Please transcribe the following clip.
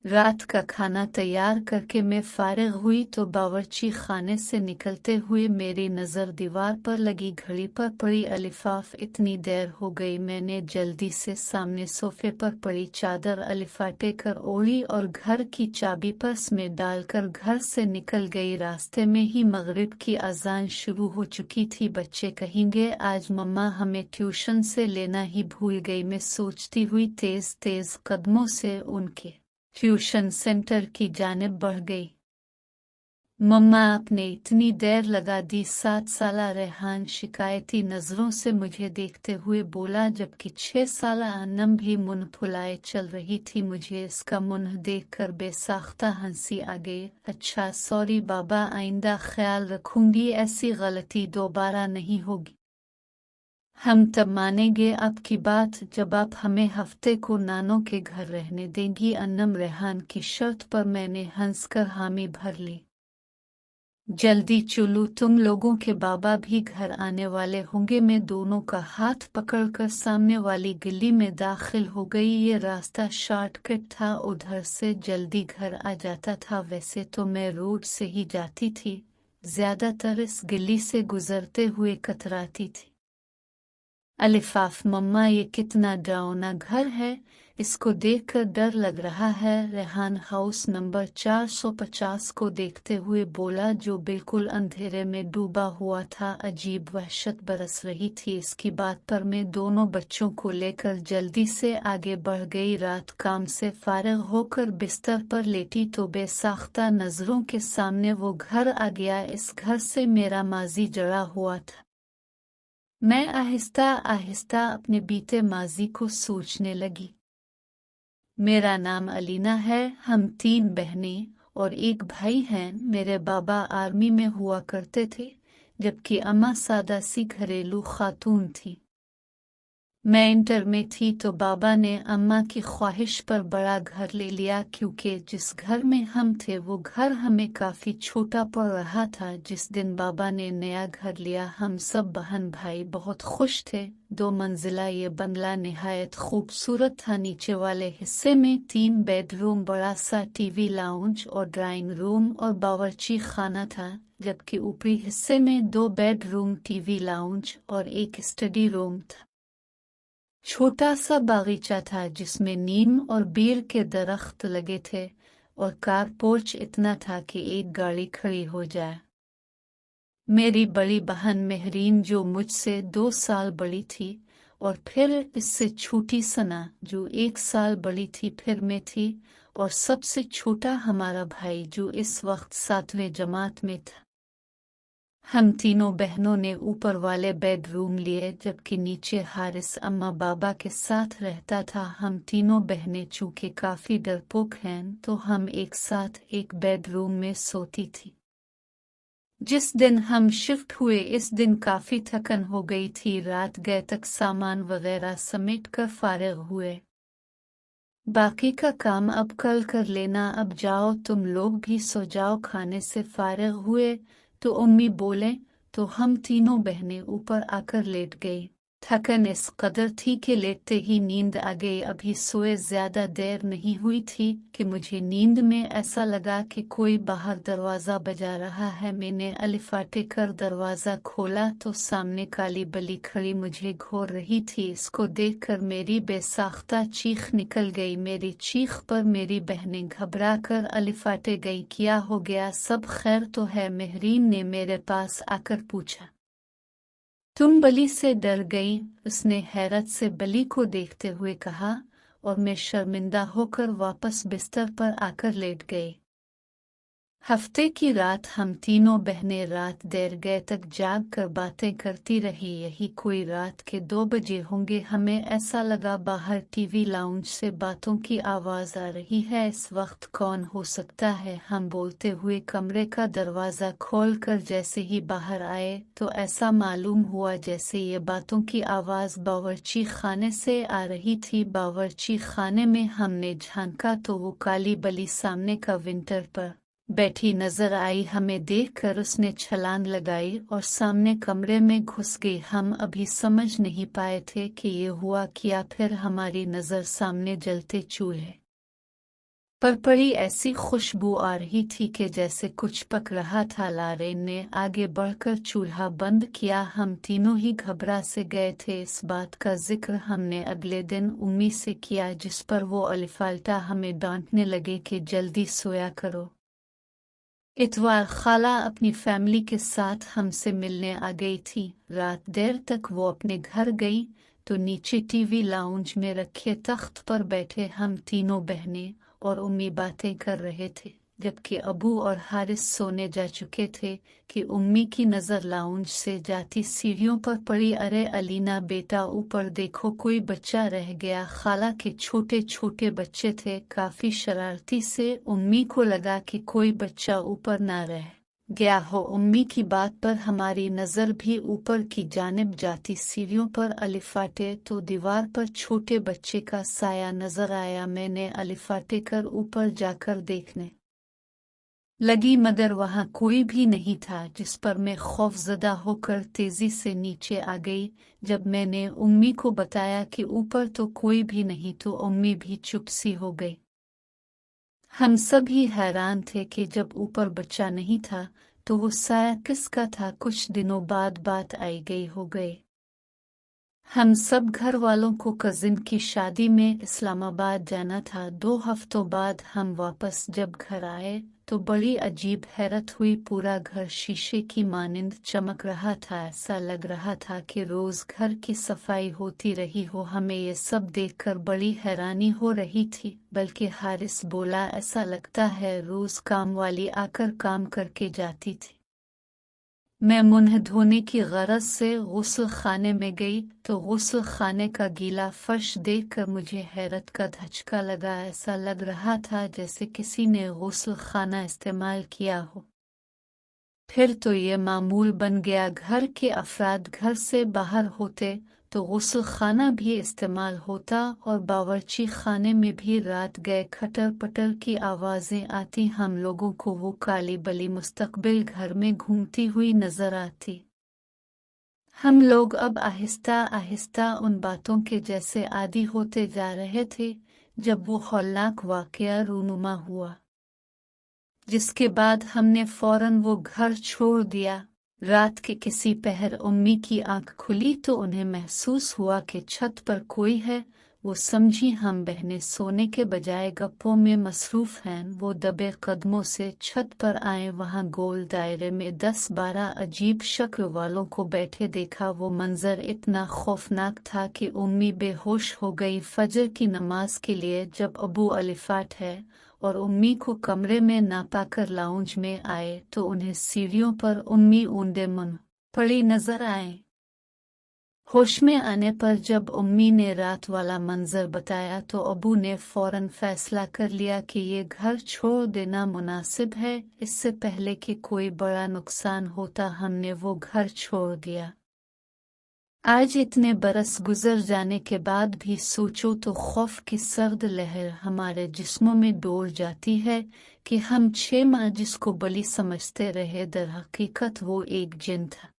रात का खाना तैयार करके मैं फारिग हुई तो बावर्ची खाने से निकलते हुए मेरी नज़र दीवार पर लगी घड़ी पर पड़ी। अलिफाफ इतनी देर हो गई। मैंने जल्दी से सामने सोफे पर पड़ी चादर अलिफाटे कर ओढ़ी और घर की चाबी पर्स में डालकर घर से निकल गई। रास्ते में ही मगरिब की अजान शुरू हो चुकी थी। बच्चे कहेंगे आज मम्मा हमें ट्यूशन से लेना ही भूल गई, मैं सोचती हुई तेज तेज कदमों से उनके ट्यूशन सेंटर की जानिब बढ़ गई। मम्मा आपने इतनी देर लगा दी। 7 साला रेहान शिकायती नज़रों से मुझे देखते हुए बोला, जबकि 6 साला अन्नम भी मुंह फुलाए चल रही थी। मुझे इसका मुंह देखकर बेसाख्ता हंसी आ गई। अच्छा सॉरी बाबा, आइंदा ख्याल रखूंगी, ऐसी गलती दोबारा नहीं होगी। हम तब मानेंगे आपकी बात जब आप हमें हफ्ते को नानों के घर रहने देंगी। अन्नम रेहान की शर्त पर मैंने हंसकर हामी भर ली। जल्दी चलो, तुम लोगों के बाबा भी घर आने वाले होंगे। मैं दोनों का हाथ पकड़कर सामने वाली गली में दाखिल हो गई। ये रास्ता शॉर्टकट था, उधर से जल्दी घर आ जाता था। वैसे तो मैं रोड से ही जाती थी, ज्यादातर इस गली से गुजरते हुए कतराती थी। अलिफाफ मम्मा ये कितना डरावना घर है, इसको देखकर डर लग रहा है। रेहान हाउस नंबर 450 को देखते हुए बोला, जो बिल्कुल अंधेरे में डूबा हुआ था। अजीब वहशत बरस रही थी इसकी बात पर। मैं दोनों बच्चों को लेकर जल्दी से आगे बढ़ गई। रात काम से फारिग होकर बिस्तर पर लेटी तो बेसाख्ता नजरों के सामने वो घर आ गया। इस घर से मेरा माजी जड़ा हुआ था। मैं आहिस्ता आहिस्ता अपने बीते माजी को सोचने लगी। मेरा नाम अलीना है, हम 3 बहनें और एक भाई हैं। मेरे बाबा आर्मी में हुआ करते थे, जबकि अम्मा सादा सी घरेलू खातून थी। मैं इंटर में थी तो बाबा ने अम्मा की ख्वाहिश पर बड़ा घर ले लिया, क्योंकि जिस घर में हम थे वो घर हमें काफ़ी छोटा पड़ रहा था। जिस दिन बाबा ने नया घर लिया हम सब बहन भाई बहुत खुश थे। 2 मंजिला ये बंगला निहायत खूबसूरत था। नीचे वाले हिस्से में 3 बेडरूम, बड़ा सा टीवी, लाउंज और ड्राइंग रूम और बावर्ची खाना था, जबकि ऊपरी हिस्से में 2 बेडरूम, टीवी, लाउंज और एक स्टडी रूम था। छोटा सा बागीचा था जिसमें नीम और बेर के दरख्त लगे थे और कार पोर्च इतना था कि एक गाड़ी खड़ी हो जाए। मेरी बड़ी बहन मेहरीन, जो मुझसे 2 साल बड़ी थी, और फिर इससे छोटी सना, जो 1 साल बड़ी थी, फिर मैं थी, और सबसे छोटा हमारा भाई, जो इस वक्त 7वीं जमात में था। हम तीनों बहनों ने ऊपर वाले बेडरूम लिए, जबकि नीचे हारिस अम्मा बाबा के साथ रहता था। हम तीनों बहनें चूंकि काफी डरपोक हैं तो हम एक साथ एक बेडरूम में सोती थी। जिस दिन हम शिफ्ट हुए इस दिन काफी थकन हो गई थी। रात गए तक सामान वगैरह समेट कर फारिग हुए। बाकी का काम अब कल कर लेना, अब जाओ तुम लोग भी सो जाओ। खाने से फारिग हुए तो अम्मी बोले तो हम तीनों बहनें ऊपर आकर लेट गई। थकन इस कदर थी कि लेटते ही नींद आ गई। अभी सोए ज्यादा देर नहीं हुई थी कि मुझे नींद में ऐसा लगा कि कोई बाहर दरवाजा बजा रहा है। मैंने अलिफाटे कर दरवाजा खोला तो सामने काली बली खड़ी मुझे घूर रही थी। इसको देखकर मेरी बेसाख्ता चीख निकल गई। मेरी चीख पर मेरी बहनें घबरा कर अलिफाटे गई। क्या हो गया, सब खैर तो है? मेहरीन ने मेरे पास आकर पूछा। तुम बली से डर गई? उसने हैरत से बली को देखते हुए कहा, और मैं शर्मिंदा होकर वापस बिस्तर पर आकर लेट गई। हफ्ते की रात हम तीनों बहनें रात देर गए तक जाग कर बातें करती रही। यही कोई रात के 2 बजे होंगे। हमें ऐसा लगा बाहर टीवी लाउंज से बातों की आवाज आ रही है। इस वक्त कौन हो सकता है? हम बोलते हुए कमरे का दरवाजा खोलकर जैसे ही बाहर आए तो ऐसा मालूम हुआ जैसे ये बातों की आवाज बावर्ची खाने से आ रही थी। बावर्ची खाने में हमने झांका तो वो काली बली सामने का विंटर पर बैठी नजर आई। हमें देखकर उसने छलांग लगाई और सामने कमरे में घुस गई। हम अभी समझ नहीं पाए थे कि ये हुआ क्या। फिर हमारी नजर सामने जलते चूल्हे पर पड़ी ऐसी खुशबू आ रही थी कि जैसे कुछ पक रहा था। लारेन ने आगे बढ़कर चूल्हा बंद किया। हम तीनों ही घबरा से गए थे। इस बात का जिक्र हमने अगले दिन उम्मी से किया, जिस पर वो अलिफाल्टा हमें डांटने लगे कि जल्दी सोया करो। इतवार खाला अपनी फैमिली के साथ हमसे मिलने आ गई थी। रात देर तक वो अपने घर गई तो नीचे टीवी लाउंज में रखे तख्त पर बैठे हम तीनों बहनें और उम्मी बातें कर रहे थे, जबकि अबू और हारिस सोने जा चुके थे कि उम्मी की नज़र लाउंज से जाती सीढ़ियों पर पड़ी। अरे अलीना बेटा, ऊपर देखो, कोई बच्चा रह गया। खाला के छोटे छोटे बच्चे थे, काफी शरारती से। उम्मी को लगा कि कोई बच्चा ऊपर ना रह गया हो। उम्मी की बात पर हमारी नज़र भी ऊपर की जानिब जाती सीढ़ियों पर अलिफाटे तो दीवार पर छोटे बच्चे का साया नजर आया। मैंने अलिफाटे कर ऊपर जाकर देखने लगी, मगर वहां कोई भी नहीं था, जिस पर मैं खौफजदा होकर तेजी से नीचे आ गई। जब मैंने उम्मी को बताया कि ऊपर तो कोई भी नहीं, तो उम्मी भी चुप सी हो गई। हम सभी हैरान थे कि जब ऊपर बच्चा नहीं था तो वो साया किसका था। कुछ दिनों बाद बात आई गई हो गई। हम सब घर वालों को कजिन की शादी में इस्लामाबाद जाना था। 2 हफ्तों बाद हम वापस जब घर आए तो बड़ी अजीब हैरत हुई। पूरा घर शीशे की मानिंद चमक रहा था। ऐसा लग रहा था कि रोज घर की सफाई होती रही हो। हमें ये सब देखकर बड़ी हैरानी हो रही थी। बल्कि हारिस बोला, ऐसा लगता है रोज काम वाली आकर काम करके जाती थी। मैं मुंह धोने की गरज से गुस्ल खाने में गई तो गुस्ल खाने का गीला फर्श देखकर मुझे हैरत का धचका लगा। ऐसा लग रहा था जैसे किसी ने गुस्ल खाना इस्तेमाल किया हो। फिर तो ये मामूल बन गया, घर के अफराद घर से बाहर होते तो गुस्ल खाना भी इस्तेमाल होता और बावर्ची खाने में भी रात गए खटर पटर की आवाज़ें आती। हम लोगों को वो काली बली मुस्तकबिल घर में घूमती हुई नजर आती। हम लोग अब आहिस्ता आहिस्ता उन बातों के जैसे आदी होते जा रहे थे। जब वो हौलनाक वाकया रूनुमा हुआ, जिसके बाद हमने फौरन वो घर छोड़ दिया। रात के किसी पहर उम्मी की आंख खुली तो उन्हें महसूस हुआ कि छत पर कोई है। वो समझी हम बहनें सोने के बजाय गप्पों में मसरूफ हैं। वो दबे कदमों से छत पर आए। वहां गोल दायरे में 10-12 अजीब शक्ल वालों को बैठे देखा। वो मंजर इतना खौफनाक था कि उम्मी बेहोश हो गई। फजर की नमाज के लिए जब अबू अलिफाट है और उम्मी को कमरे में ना पाकर लाउंज में आए तो उन्हें सीढ़ियों पर उम्मी ऊंधे मुंह पड़ी नजर आए। होश में आने पर जब उम्मी ने रात वाला मंजर बताया तो अबू ने फौरन फैसला कर लिया कि ये घर छोड़ देना मुनासिब है। इससे पहले कि कोई बड़ा नुकसान होता हमने वो घर छोड़ दिया। आज इतने बरस गुजर जाने के बाद भी सोचो तो खौफ की सर्द लहर हमारे जिस्मों में डोल जाती है कि हम 6 माह जिसको बली समझते रहे, दर हकीकत वो एक जिन था।